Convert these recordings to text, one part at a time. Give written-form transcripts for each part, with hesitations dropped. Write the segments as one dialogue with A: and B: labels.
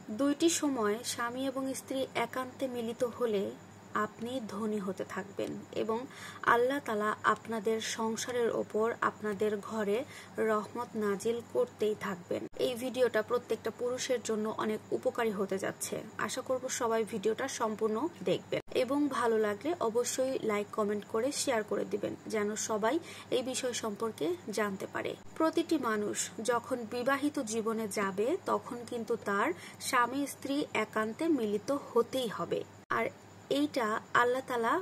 A: দুইটি সময় স্বামী এবং স্ত্রী একান্তে মিলিত হলে আপনি ধনী হতে থাকবেন এবং আল্লাহ তাআলা আপনাদের সংসারের ওপর আপনাদের ঘরে রহমত নাজিল করতেই থাকবেন। এই ভিডিওটা প্রত্যেকটা পুরুষের জন্য অনেক উপকারী হতে যাচ্ছে। আশা করব সবাই ভিডিওটা সম্পূর্ণ দেখবেন এবং ভালো লাগলে অবশ্যই লাইক কমেন্ট করে শেয়ার করে দিবেন যেন সবাই এই বিষয় সম্পর্কে জানতে পারে। প্রতিটি মানুষ যখন বিবাহিত জীবনে যাবে তখন কিন্তু তার স্বামী স্ত্রী একান্তে মিলিত হতেই হবে, আর এইটা আল্লাহ তাআলা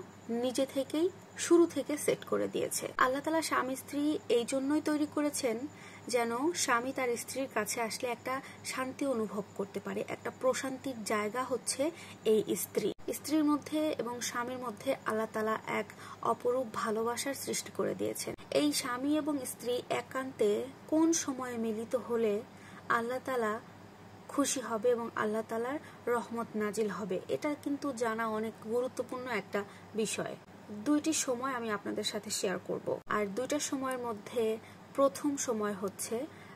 A: নিজে থেকেই শুরু থেকে সেট করে দিয়েছে। আল্লাহ তাআলা স্বামী স্ত্রী এই জন্যই তৈরি করেছেন যেন স্বামী তার স্ত্রীর কাছে আসলে একটা শান্তি অনুভব করতে পারে। একটা প্রশান্তির জায়গা হচ্ছে এই স্ত্রীর মধ্যে এবং স্বামীর মধ্যে আল্লাহ তাআলা এক অপরূপ ভালোবাসার সৃষ্টি করে দিয়েছেন। এই স্বামী এবং স্ত্রী একান্তে কোন সময়ে মিলিত হলে আল্লাহ তাআলা খুশি হবে এবং আল্লাহ তাআলার রহমত নাজিল হবে, এটা কিন্তু জানা অনেক গুরুত্বপূর্ণ একটা বিষয়। দুইটি সময় আমি আপনাদের সাথে শেয়ার করব, আর দুইটা সময়ের মধ্যে প্রথম সময় হচ্ছে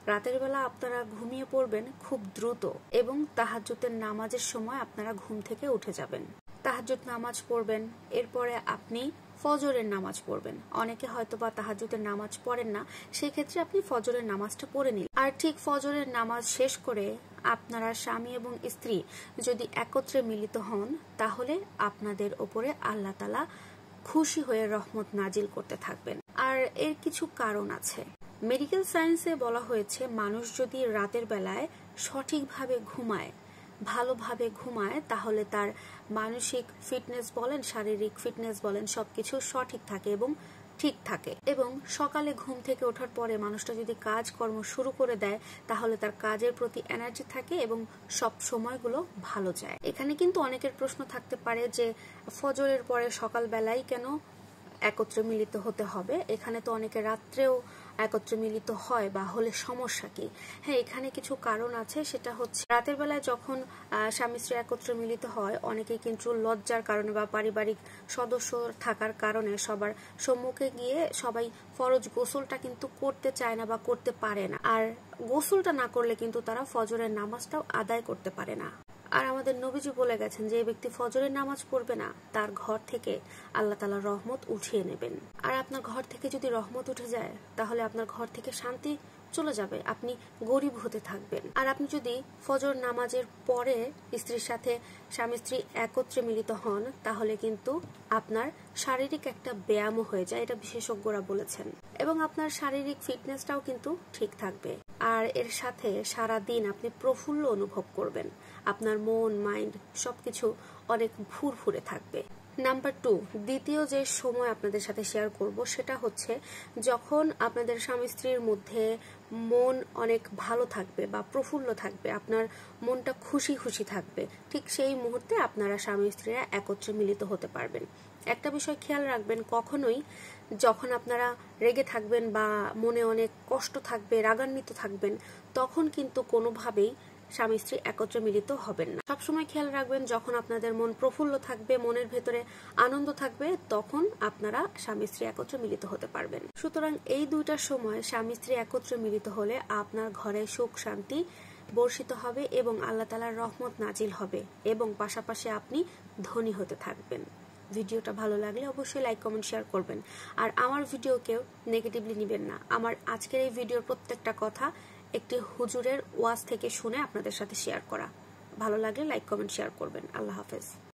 A: রাতের বেলা আপনারা ঘুমিয়ে পড়বেন খুব দ্রুত এবং তাহাজ্জুদের নামাজের সময় আপনারা ঘুম থেকে উঠে যাবেন। তাহাজ্জুদ নামাজ পড়বেন, এরপরে আপনি ফজরের নামাজ পড়বেন। অনেকে হয়তোবা তাহাজ্জুদের নামাজ পড়েন না, সেই ক্ষেত্রে আপনি ফজরের নামাজটা পড়ে নিন। আর ঠিক ফজরের নামাজ শেষ করে আপনারা স্বামী এবং স্ত্রী যদি একত্রে মিলিত হন তাহলে আপনাদের উপরে আল্লাহ তাআলা খুশি হয়ে রহমত নাজিল করতে থাকবেন। আর এর কিছু কারণ আছে। মেডিকেল সায়েন্সে বলা হয়েছে মানুষ যদি রাতের বেলায় সঠিকভাবে ঘুমায়, ভালোভাবে ঘুমায়, তাহলে তার মানসিক ফিটনেস বলেন, শারীরিক ফিটনেস বলেন, সবকিছু সঠিক থাকে এবং ঠিক থাকে। এবং সকালে ঘুম থেকে ওঠার পরে মানুষটা যদি কাজকর্ম শুরু করে দেয় তাহলে তার কাজের প্রতি এনার্জি থাকে এবং সব সময়গুলো ভালো যায়। এখানে কিন্তু অনেকের প্রশ্ন থাকতে পারে যে ফজরের পরে সকালবেলায় কেন একত্রে মিলিত হতে হবে? এখানে তো অনেকে রাত্রেও একত্রে মিলিত হয়, বা হলে সমস্যা কি? হ্যাঁ, এখানে কিছু কারণ আছে। সেটা হচ্ছে রাতের বেলায় যখন স্বামী স্ত্রী একত্রে মিলিত হয় অনেকেই কিন্তু লজ্জার কারণে বা পারিবারিক সদস্য থাকার কারণে সবার সম্মুখে গিয়ে সবাই ফরজ গোসলটা কিন্তু করতে চায় না বা করতে পারে না, আর গোসলটা না করলে কিন্তু তারা ফজরের নামাজটাও আদায় করতে পারে না। আর আমাদের নবীজি বলে গেছেন যে ব্যক্তি ফজরের নামাজ পড়বে না তার ঘর থেকে আল্লাহ তাআলা রহমত উঠিয়ে নেবেন। আর আপনার ঘর থেকে যদি রহমত উঠে যায় তাহলে আপনার ঘর থেকে শান্তি চলে যাবে, আপনি গরিব হতে থাকবেন। আর আপনি যদি ফজর নামাজের পরে স্ত্রীর সাথে স্বামী স্ত্রী একত্রে মিলিত হন তাহলে কিন্তু আপনার শারীরিক একটা ব্যায়ামও হয়ে যায়, এটা বিশেষজ্ঞরা বলেছেন, এবং আপনার শারীরিক ফিটনেসটাও কিন্তু ঠিক থাকবে। আর এর সাথে সারা দিন আপনি প্রফুল্ল অনুভব করবেন, আপনার মন মাইন্ড সবকিছু অনেক ফুরফুরে থাকবে। নাম্বার 2, দ্বিতীয় যে সময় আপনাদের সাথে শেয়ার করব সেটা হচ্ছে যখন আপনাদের স্বামী স্ত্রীর মধ্যে মন অনেক ভালো থাকবে বা প্রফুল্ল থাকবে, আপনার মনটা খুশি খুশি থাকবে, ঠিক সেই মুহূর্তে আপনারা স্বামী স্ত্রীরা একত্রে মিলিত হতে পারবেন। একটা বিষয় খেয়াল রাখবেন, কখনোই যখন আপনারা রেগে থাকবেন বা মনে অনেক কষ্ট থাকবে, রাগান্বিত থাকবেন, তখন কিন্তু কোনোভাবেই স্বামী স্ত্রী একত্রে মিলিত হবেন না। সবসময় খেয়াল রাখবেন যখন আপনাদের মন প্রফুল্ল থাকবে, মনের ভেতরে আনন্দ থাকবে, তখন আপনারা স্বামী স্ত্রী একত্রে মিলিত হতে পারবেন। সুতরাং এই দুইটা সময় স্বামী স্ত্রী একত্রে মিলিত হলে আপনার ঘরে সুখ শান্তি বর্ষিত হবে এবং আল্লাহ তাআলার রহমত নাজিল হবে এবং পাশাপাশি আপনি ধনী হতে থাকবেন। ভিডিওটা ভালো লাগলে অবশ্যই লাইক কমেন্ট শেয়ার করবেন। আর আমার ভিডিওকেও নেগেটিভলি নেবেন না। আমার আজকের এই ভিডিওর প্রত্যেকটা কথা একটি হুজুরের ওয়াজ থেকে শুনে আপনাদের সাথে শেয়ার করা। ভালো লাগলে লাইক কমেন্ট শেয়ার করবেন। আল্লাহ হাফেজ।